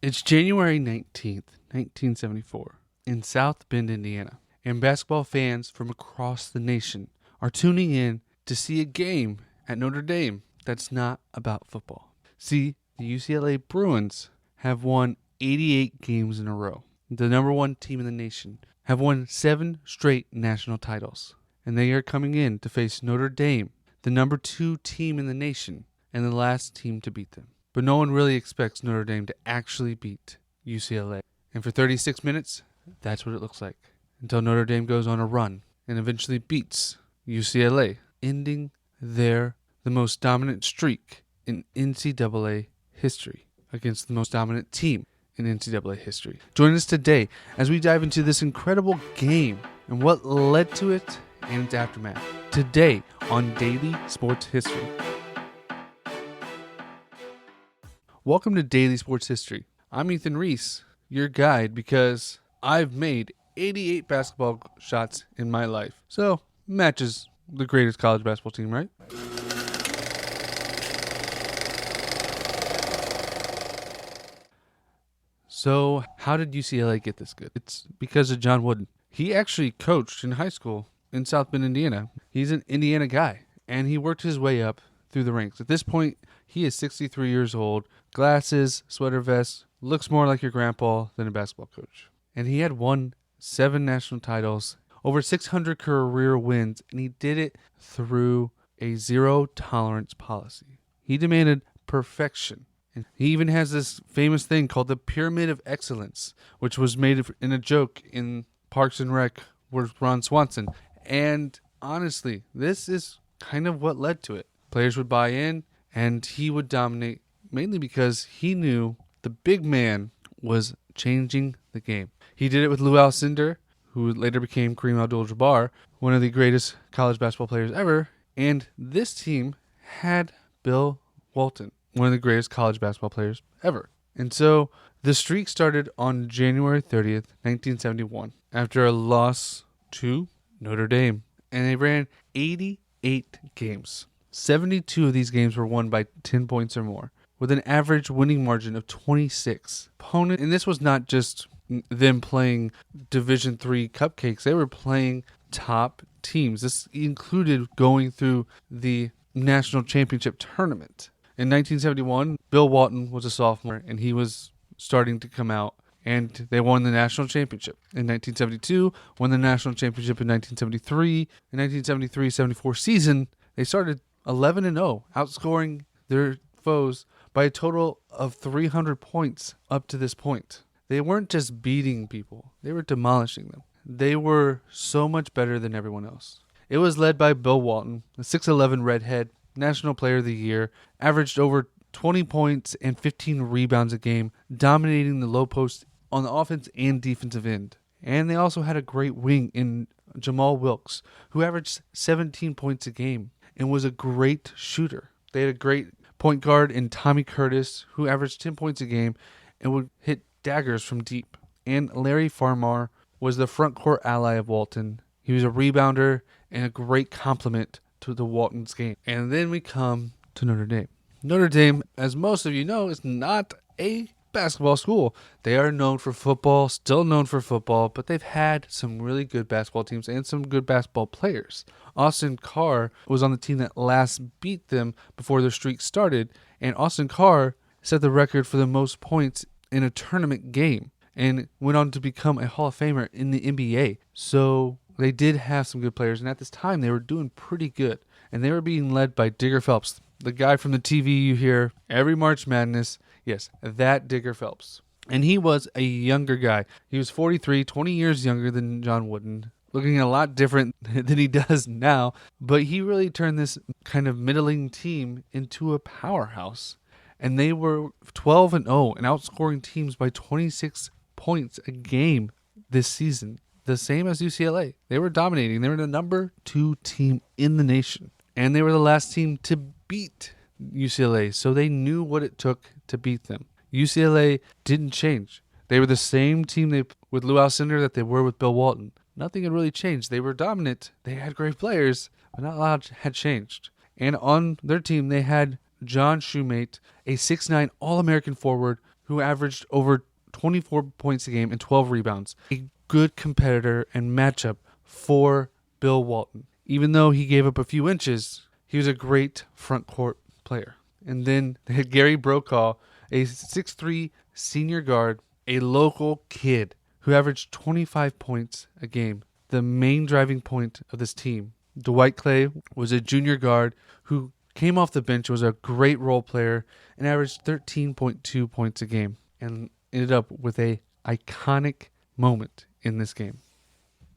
It's January 19th, 1974, in South Bend, Indiana, and basketball fans from across the nation are tuning in to see a game at Notre Dame that's not about football. See, the UCLA Bruins have won 88 games in a row. The number one team in the nation have won 7 straight national titles, and they are coming in to face Notre Dame, the number 2 team in the nation, and the last team to beat them. But no one really expects Notre Dame to actually beat UCLA. And for 36 minutes, that's what it looks like. Until Notre Dame goes on a run and eventually beats UCLA, ending the most dominant streak in NCAA history against the most dominant team in NCAA history. Join us today as we dive into this incredible game and what led to it and its aftermath. Today on Daily Sports History. Welcome to Daily Sports History. I'm Ethan Reese, your guide, because I've made 88 basketball shots in my life. So, matches the greatest college basketball team, right? So, how did UCLA get this good? It's because of John Wooden. He actually coached in high school in South Bend, Indiana. He's an Indiana guy, and he worked his way up through the ranks. At this point, he is 63 years old, glasses, sweater vest, looks more like your grandpa than a basketball coach. And he had won 7 national titles, over 600 career wins, and he did it through a zero-tolerance policy. He demanded perfection. And he even has this famous thing called the Pyramid of Excellence, which was made in a joke in Parks and Rec with Ron Swanson. And honestly, this is kind of what led to it. Players would buy in, and he would dominate, mainly because he knew the big man was changing the game. He did it with Lou Alcindor, who later became Kareem Abdul-Jabbar, one of the greatest college basketball players ever. And this team had Bill Walton, one of the greatest college basketball players ever. And so the streak started on January 30th, 1971, after a loss to Notre Dame. And they ran 88 games. 72 of these games were won by 10 points or more, with an average winning margin of 26. Opponent, and this was not just them playing Division III cupcakes. They were playing top teams. This included going through the national championship tournament. In 1971, Bill Walton was a sophomore, and he was starting to come out, and they won the national championship. In 1972, won the national championship in 1973. In 1973-74 season, they started 11-0, outscoring their foes by a total of 300 points up to this point. They weren't just beating people, they were demolishing them. They were so much better than everyone else. It was led by Bill Walton, a 6'11" redhead, National Player of the Year, averaged over 20 points and 15 rebounds a game, dominating the low post on the offense and defensive end. And they also had a great wing in Jamaal Wilkes, who averaged 17 points a game and was a great shooter. They had a great point guard in Tommy Curtis, who averaged 10 points a game and would hit daggers from deep. And Larry Farmar was the front court ally of Walton. He was a rebounder and a great complement to the Walton's game. And then we come to Notre Dame. Notre Dame, as most of you know, is not a basketball school. They are known for football, still known for football, but they've had some really good basketball teams and some good basketball players. Austin Carr was on the team that last beat them before their streak started, and Austin Carr set the record for the most points in a tournament game and went on to become a Hall of Famer in the NBA. So they did have some good players, and at this time they were doing pretty good, and they were being led by Digger Phelps, the guy from the TV you hear every March Madness. Yes, that Digger Phelps. And he was a younger guy. He was 43, 20 years younger than John Wooden, looking a lot different than he does now. But he really turned this kind of middling team into a powerhouse. And they were 12-0 and outscoring teams by 26 points a game this season. The same as UCLA. They were dominating. They were the number 2 team in the nation. And they were the last team to beat UCLA, so they knew what it took to beat them. UCLA didn't change. They were the same team with Lou Alcindor that they were with Bill Walton. Nothing had really changed. They were dominant. They had great players, but not a lot had changed. And on their team, they had John Shumate, a 6'9" All-American forward who averaged over 24 points a game and 12 rebounds. A good competitor and matchup for Bill Walton. Even though he gave up a few inches, he was a great front court player. And then they had Gary Brokaw, a 6'3" senior guard, a local kid who averaged 25 points a game. The main driving point of this team. Dwight Clay was a junior guard who came off the bench, was a great role player, and averaged 13.2 points a game, and ended up with a iconic moment in this game.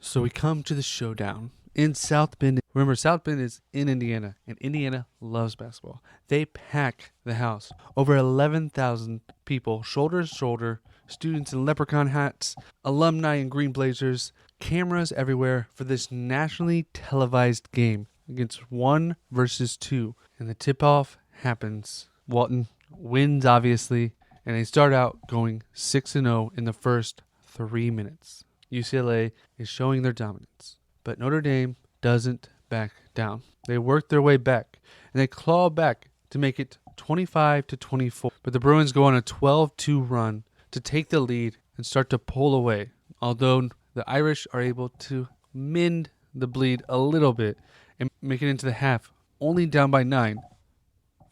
So we come to the showdown in South Bend. Remember, South Bend is in Indiana, and Indiana loves basketball. They pack the house. Over 11,000 people, shoulder to shoulder, students in leprechaun hats, alumni in green blazers, cameras everywhere for this nationally televised game against 1 versus 2. And the tip-off happens. Walton wins, obviously, and they start out going 6-0 in the first 3 minutes. UCLA is showing their dominance, but Notre Dame doesn't back down. They work their way back, and they claw back to make it 25-24. But the Bruins go on a 12-2 run to take the lead and start to pull away, although the Irish are able to mend the bleed a little bit and make it into the half, only down by 9,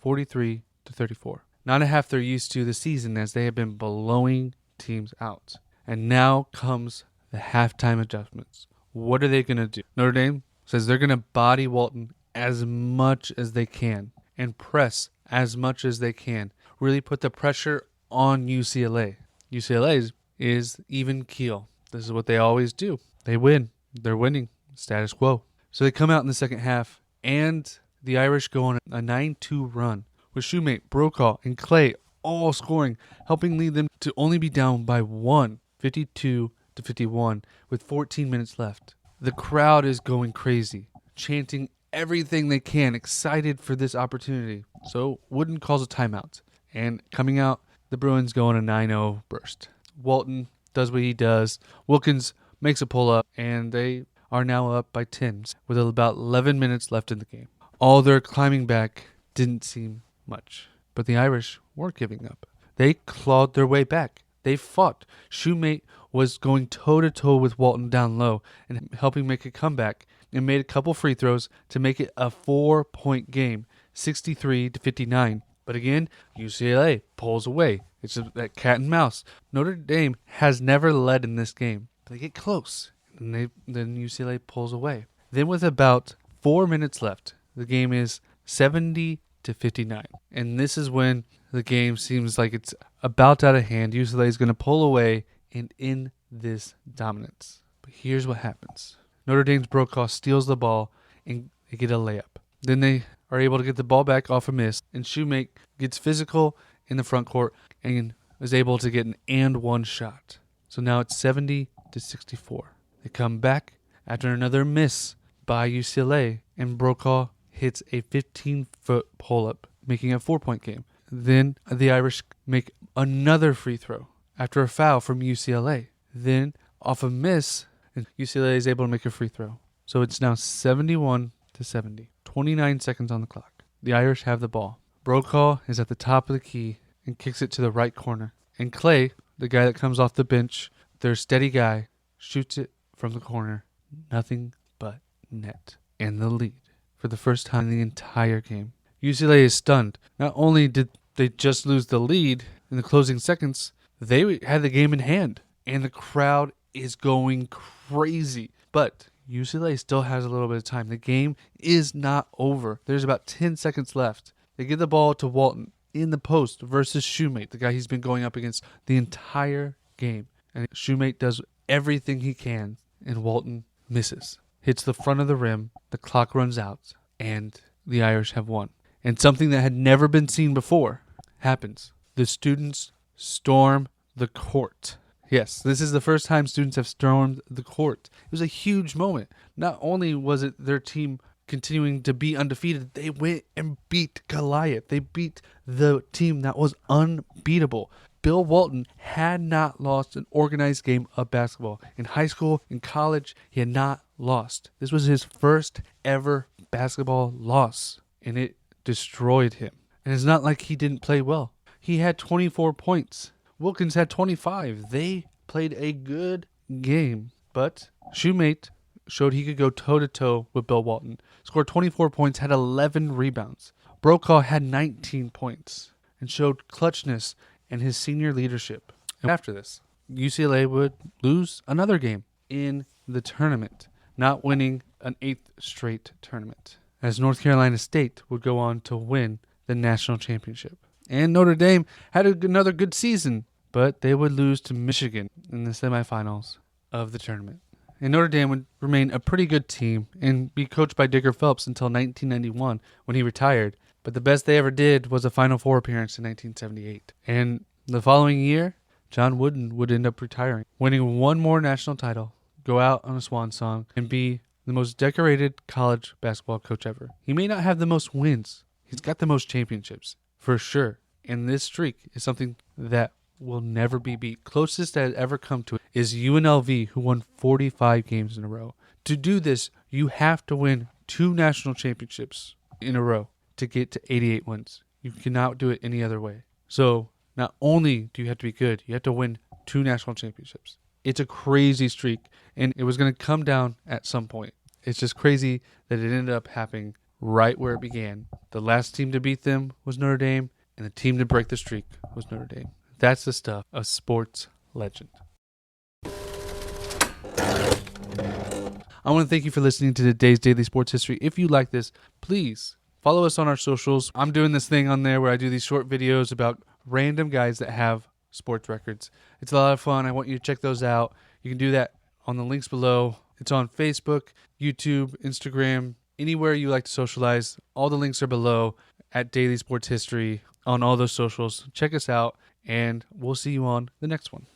43-34. Not a half they're used to this season, as they have been blowing teams out. And now comes the halftime adjustments. What are they going to do? Notre Dame says they're going to body Walton as much as they can and press as much as they can. Really put the pressure on UCLA. UCLA is even keel. This is what they always do. They win. They're winning. Status quo. So they come out in the second half, and the Irish go on a 9-2 run with Shumate, Brokaw, and Clay all scoring, helping lead them to only be down by 1, 52-51, with 14 minutes left. The crowd is going crazy, chanting everything they can, excited for this opportunity. So Wooden calls a timeout, and coming out, the Bruins go on a 9-0 burst. Walton does what he does. Wilkes makes a pull-up, and they are now up by 10 with about 11 minutes left in the game. All their climbing back didn't seem much, but the Irish weren't giving up. They clawed their way back. They fought. Shumate was going toe-to-toe with Walton down low and helping make a comeback, and made a couple free throws to make it a 4-point game, 63-59. But again, UCLA pulls away. It's that cat and mouse. Notre Dame has never led in this game. They get close, and then UCLA pulls away. Then with about 4 minutes left, the game is 70-59. And this is when the game seems like it's about out of hand. UCLA is going to pull away and end this dominance. But here's what happens. Notre Dame's Brokaw steals the ball, and they get a layup. Then they are able to get the ball back off a miss, and Shumate gets physical in the front court and is able to get an and one shot. So now it's 70-64. They come back after another miss by UCLA, and Brokaw hits a 15-foot pull-up, making a 4-point game. Then the Irish make another free throw after a foul from UCLA. Then off a miss, UCLA is able to make a free throw. So it's now 71-70. 29 seconds on the clock. The Irish have the ball. Brokaw is at the top of the key and kicks it to the right corner. And Clay, the guy that comes off the bench, their steady guy, shoots it from the corner. Nothing but net. And the lead for the first time in the entire game. UCLA is stunned. Not only did they just lose the lead in the closing seconds, they had the game in hand. And the crowd is going crazy. But UCLA still has a little bit of time. The game is not over. There's about 10 seconds left. They give the ball to Walton in the post versus Shumate, the guy he's been going up against the entire game. And Shumate does everything he can, and Walton misses. Hits the front of the rim, the clock runs out, and the Irish have won. And something that had never been seen before happens. The students storm the court. Yes, this is the first time students have stormed the court. It was a huge moment. Not only was it their team continuing to be undefeated, they went and beat Goliath. They beat the team that was unbeatable. Bill Walton had not lost an organized game of basketball. In high school, in college, he had not lost. This was his first ever basketball loss, and it destroyed him. And it's not like he didn't play well. He had 24 points Wilkes had 25. They played a good game, but Shumate showed he could go toe-to-toe with Bill Walton. Scored 24 points, had 11 rebounds. Brokaw had 19 points and showed clutchness and his senior leadership. And after this, UCLA would lose another game in the tournament, not winning an 8th straight tournament, as North Carolina State would go on to win the national championship. And Notre Dame had another good season, but they would lose to Michigan in the semifinals of the tournament. And Notre Dame would remain a pretty good team and be coached by Digger Phelps until 1991 when he retired. But the best they ever did was a Final Four appearance in 1978. And the following year, John Wooden would end up retiring, winning one more national title, go out on a swan song, and be the most decorated college basketball coach ever. He may not have the most wins. He's got the most championships, for sure. And this streak is something that will never be beat. Closest that has ever come to it is UNLV, who won 45 games in a row. To do this, you have to win 2 national championships in a row to get to 88 wins. You cannot do it any other way. So not only do you have to be good, you have to win 2 national championships. It's a crazy streak, and it was going to come down at some point. It's just crazy that it ended up happening right where it began. The last team to beat them was Notre Dame, and the team to break the streak was Notre Dame. That's the stuff of sports legend. I want to thank you for listening to today's Daily Sports History. If you like this, please follow us on our socials. I'm doing this thing on there where I do these short videos about random guys that have sports records. It's a lot of fun. I want you to check those out. You can do that on the links below. It's on Facebook, YouTube, Instagram, anywhere you like to socialize. All the links are below at Daily Sports History on all those socials. Check us out, and we'll see you on the next one.